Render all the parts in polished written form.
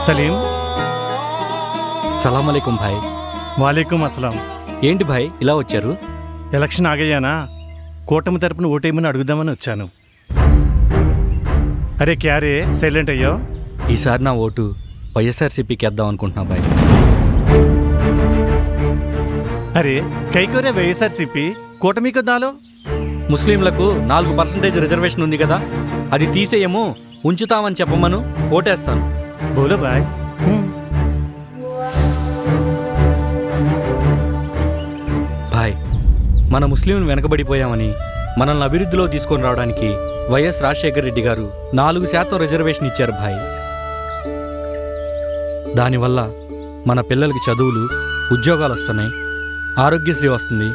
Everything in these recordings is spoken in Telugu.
సలీం. సలాం అలైకుం భాయ్. వాలేకుం అస్సలాం. ఏంటి భాయ్ ఇలా వచ్చారు? ఎలక్షన్ ఆగయ్యానా, కూటమి తరపున ఓటేయమని అడుగుదామని వచ్చాను. అరే క్యారే సైలెంట్ అయ్యో. ఈసారి నా ఓటు వైఎస్ఆర్సీపీకి వేద్దాం అనుకుంటున్నా భాయ్. అరే కైకోరే వైఎస్ఆర్సీపీ కూటమి కొద్దాలో. ముస్లింలకు 4% రిజర్వేషన్ ఉంది కదా, అది తీసేయము ఉంచుతామని చెప్పమను, ఓటేస్తాను. బోలో బాయ్. భాయ్, మన ముస్లింలు వెనకబడిపోయామని మనల్ని అభివృద్ధిలో తీసుకొని రావడానికి వైఎస్ రాజశేఖర రెడ్డి గారు 4% రిజర్వేషన్ ఇచ్చారు భాయ్. దానివల్ల మన పిల్లలకి చదువులు, ఉద్యోగాలు వస్తున్నాయి, ఆరోగ్యశ్రీ వస్తుంది,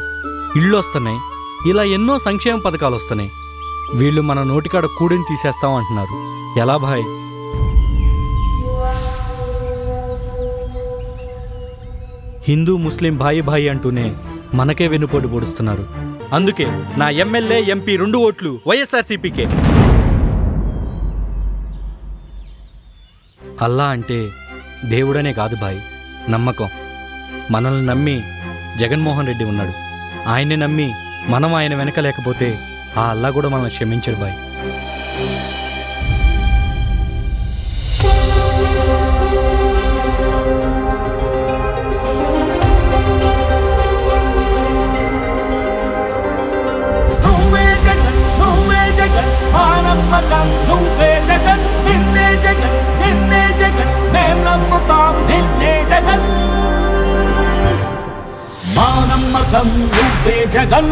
ఇళ్ళు వస్తున్నాయి, ఇలా ఎన్నో సంక్షేమ పథకాలు వస్తున్నాయి. వీళ్ళు మన నోటికాడ కూడిని తీసేస్తాం అంటున్నారు. ఎలా భాయ్? హిందూ ముస్లిం భాయి భాయి అంటూనే మనకే వెన్నుపోటు పొడుస్తున్నారు. అందుకే నా ఎమ్మెల్యే, ఎంపీ 2 ఓట్లు వైఎస్ఆర్సీపీకే. అల్లా అంటే దేవుడనే కాదు భాయ్, నమ్మకం. మనల్ని నమ్మి జగన్మోహన్ రెడ్డి ఉన్నాడు. ఆయన్ని నమ్మి మనం ఆయన వెనక లేకపోతే ఆ అల్లా కూడా మనల్ని క్షమించడు భాయ్. జగన్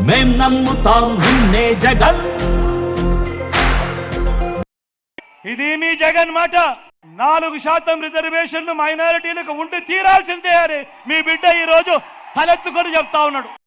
మేం నమ్ముతాం నిన్నే జగన్. ఇది మీ జగన్ మాట. 4% రిజర్వేషన్లు మైనారిటీలకు ఉండి తీరాల్సిందే అని మీ బిడ్డ ఈ రోజు తలెత్తుకొని చెప్తా ఉన్నాడు.